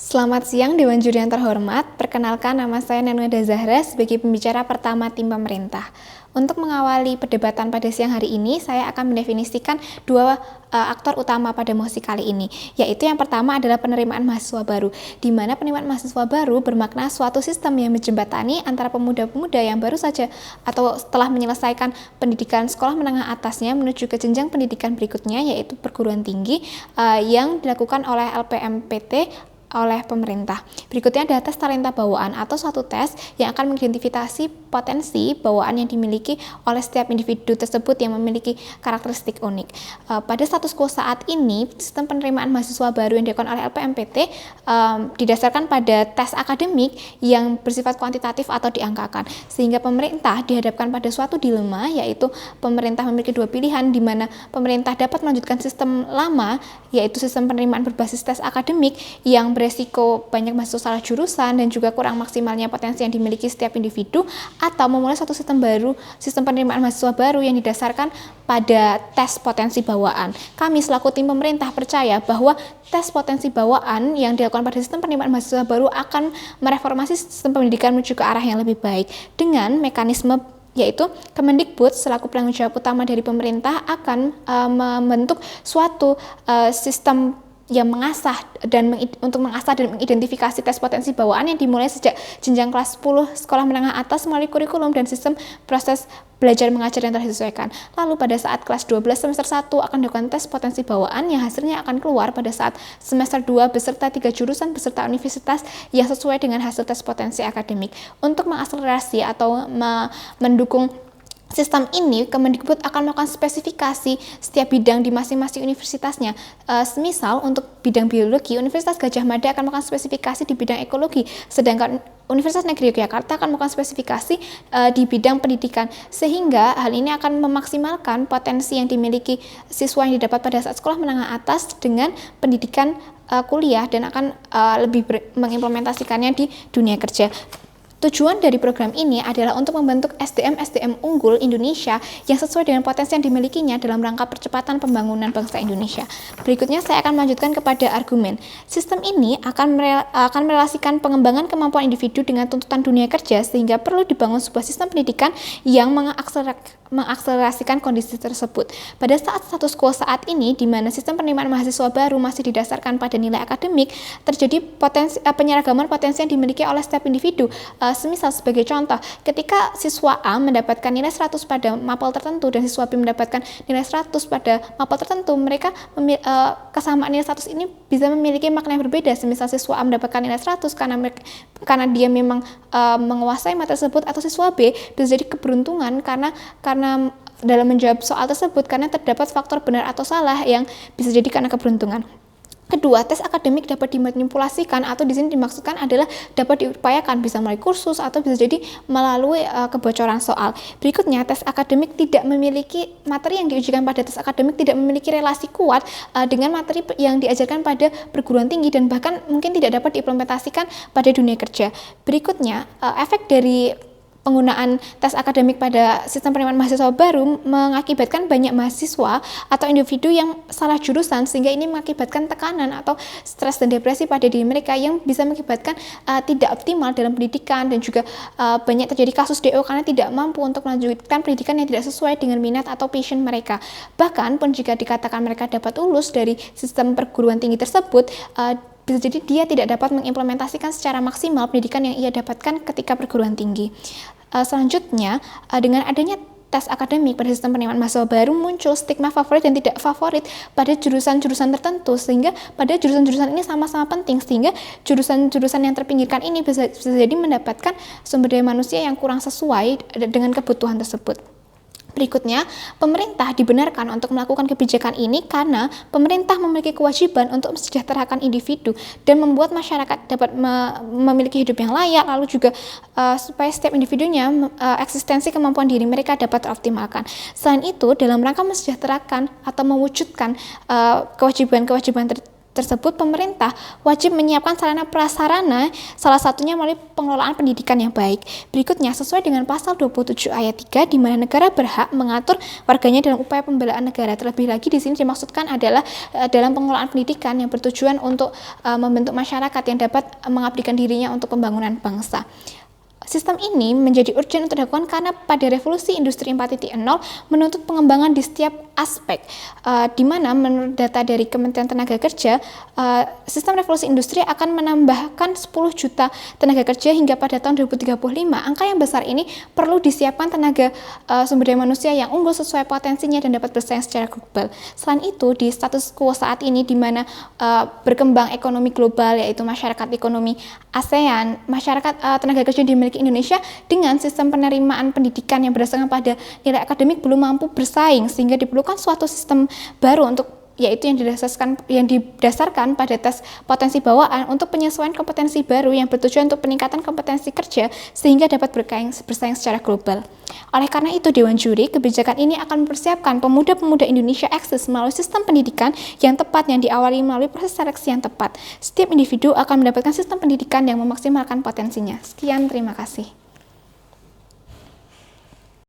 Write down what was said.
Selamat siang Dewan Juri yang terhormat, perkenalkan nama saya Nanuada Zahra sebagai pembicara pertama tim pemerintah. Untuk mengawali perdebatan pada siang hari ini, saya akan mendefinisikan dua aktor utama pada mosi kali ini, yaitu yang pertama adalah penerimaan mahasiswa baru, di mana penerimaan mahasiswa baru bermakna suatu sistem yang menjembatani antara pemuda-pemuda yang baru saja atau setelah menyelesaikan pendidikan sekolah menengah atasnya menuju ke jenjang pendidikan berikutnya, yaitu perguruan tinggi yang dilakukan oleh LPMPT oleh pemerintah. Berikutnya adalah tes talenta bawaan atau suatu tes yang akan mengidentifikasi potensi bawaan yang dimiliki oleh setiap individu tersebut yang memiliki karakteristik unik. Pada status quo saat ini, sistem penerimaan mahasiswa baru yang dilakukan oleh LPMPT didasarkan pada tes akademik yang bersifat kuantitatif atau diangkakan, sehingga pemerintah dihadapkan pada suatu dilema, yaitu pemerintah memiliki dua pilihan, di mana pemerintah dapat melanjutkan sistem lama, yaitu sistem penerimaan berbasis tes akademik yang beresiko banyak mahasiswa salah jurusan dan juga kurang maksimalnya potensi yang dimiliki setiap individu, atau memulai suatu sistem baru, sistem penerimaan mahasiswa baru yang didasarkan pada tes potensi bawaan. Kami selaku tim pemerintah percaya bahwa tes potensi bawaan yang dilakukan pada sistem penerimaan mahasiswa baru akan mereformasi sistem pendidikan menuju ke arah yang lebih baik dengan mekanisme, yaitu Kemendikbud selaku penanggung jawab utama dari pemerintah akan membentuk suatu sistem yang untuk mengasah dan mengidentifikasi tes potensi bawaan yang dimulai sejak jenjang kelas 10 sekolah menengah atas melalui kurikulum dan sistem proses belajar mengajar yang tersesuaikan. Lalu pada saat kelas 12 semester 1 akan dilakukan tes potensi bawaan yang hasilnya akan keluar pada saat semester 2 beserta 3 jurusan beserta universitas yang sesuai dengan hasil tes potensi akademik. Untuk mengakselerasi atau mendukung sistem ini, Kemendikbud akan melakukan spesifikasi setiap bidang di masing-masing universitasnya. Semisal untuk bidang biologi, Universitas Gadjah Mada akan melakukan spesifikasi di bidang ekologi, sedangkan Universitas Negeri Yogyakarta akan melakukan spesifikasi di bidang pendidikan, sehingga hal ini akan memaksimalkan potensi yang dimiliki siswa yang didapat pada saat sekolah menengah atas dengan pendidikan kuliah dan akan lebih mengimplementasikannya di dunia kerja. Tujuan dari program ini adalah untuk membentuk SDM-SDM unggul Indonesia yang sesuai dengan potensi yang dimilikinya dalam rangka percepatan pembangunan bangsa Indonesia. Berikutnya saya akan melanjutkan kepada argumen. Sistem ini akan merelasikan pengembangan kemampuan individu dengan tuntutan dunia kerja, sehingga perlu dibangun sebuah sistem pendidikan yang mengakselerasikan kondisi tersebut. Pada saat status quo saat ini, di mana sistem penerimaan mahasiswa baru masih didasarkan pada nilai akademik, terjadi penyeragaman potensi yang dimiliki oleh setiap individu. Semisal sebagai contoh, ketika siswa A mendapatkan nilai 100 pada mapel tertentu dan siswa B mendapatkan nilai 100 pada mapel tertentu, mereka kesamaan nilai 100 ini bisa memiliki makna yang berbeda. Semisal siswa A mendapatkan nilai 100 karena dia memang menguasai materi tersebut, atau siswa B bisa jadi keberuntungan karena dalam menjawab soal tersebut karena terdapat faktor benar atau salah yang bisa jadi karena keberuntungan. Kedua, tes akademik dapat dimanipulasikan, atau di sini dimaksudkan adalah dapat diupayakan bisa melalui kursus atau bisa jadi melalui kebocoran soal. Berikutnya, tes akademik tidak memiliki materi yang diujikan pada tes akademik tidak memiliki relasi kuat dengan materi yang diajarkan pada perguruan tinggi dan bahkan mungkin tidak dapat diimplementasikan pada dunia kerja. Berikutnya, efek dari penggunaan tes akademik pada sistem penerimaan mahasiswa baru mengakibatkan banyak mahasiswa atau individu yang salah jurusan, sehingga ini mengakibatkan tekanan atau stres dan depresi pada diri mereka yang bisa mengakibatkan tidak optimal dalam pendidikan, dan juga banyak terjadi kasus DO karena tidak mampu untuk melanjutkan pendidikan yang tidak sesuai dengan minat atau passion mereka. Bahkan pun jika dikatakan mereka dapat lulus dari sistem perguruan tinggi tersebut, bisa jadi dia tidak dapat mengimplementasikan secara maksimal pendidikan yang ia dapatkan ketika perguruan tinggi. Selanjutnya, dengan adanya tes akademik pada sistem penerimaan mahasiswa baru, muncul stigma favorit dan tidak favorit pada jurusan-jurusan tertentu, sehingga pada jurusan-jurusan ini sama-sama penting, sehingga jurusan-jurusan yang terpinggirkan ini bisa jadi mendapatkan sumber daya manusia yang kurang sesuai dengan kebutuhan tersebut. Berikutnya, pemerintah dibenarkan untuk melakukan kebijakan ini karena pemerintah memiliki kewajiban untuk mensejahterakan individu dan membuat masyarakat dapat memiliki hidup yang layak, lalu juga supaya setiap individunya eksistensi kemampuan diri mereka dapat teroptimalkan. Selain itu, dalam rangka mensejahterakan atau mewujudkan kewajiban-kewajiban tersebut, pemerintah wajib menyiapkan sarana prasarana, salah satunya melalui pengelolaan pendidikan yang baik. Berikutnya, sesuai dengan pasal 27 ayat 3, di mana negara berhak mengatur warganya dalam upaya pembelaan negara. Terlebih lagi di sini dimaksudkan adalah dalam pengelolaan pendidikan yang bertujuan untuk membentuk masyarakat yang dapat mengabdikan dirinya untuk pembangunan bangsa. Sistem ini menjadi urgent untuk dilakukan karena pada revolusi industri 4.0 menuntut pengembangan di setiap aspek, di mana menurut data dari Kementerian Tenaga Kerja, sistem revolusi industri akan menambahkan 10 juta tenaga kerja hingga pada tahun 2035. Angka yang besar ini perlu disiapkan tenaga sumber daya manusia yang unggul sesuai potensinya dan dapat bersaing secara global. Selain itu, di status quo saat ini di mana berkembang ekonomi global, yaitu masyarakat ekonomi ASEAN, masyarakat tenaga kerja dimiliki Indonesia dengan sistem penerimaan pendidikan yang berdasarkan pada nilai akademik belum mampu bersaing, sehingga diperlukan suatu sistem baru yaitu yang didasarkan pada tes potensi bawaan untuk penyesuaian kompetensi baru yang bertujuan untuk peningkatan kompetensi kerja sehingga dapat bersaing secara global. Oleh karena itu, Dewan Juri kebijakan ini akan mempersiapkan pemuda-pemuda Indonesia eksis melalui sistem pendidikan yang tepat yang diawali melalui proses seleksi yang tepat. Setiap individu akan mendapatkan sistem pendidikan yang memaksimalkan potensinya. Sekian, terima kasih.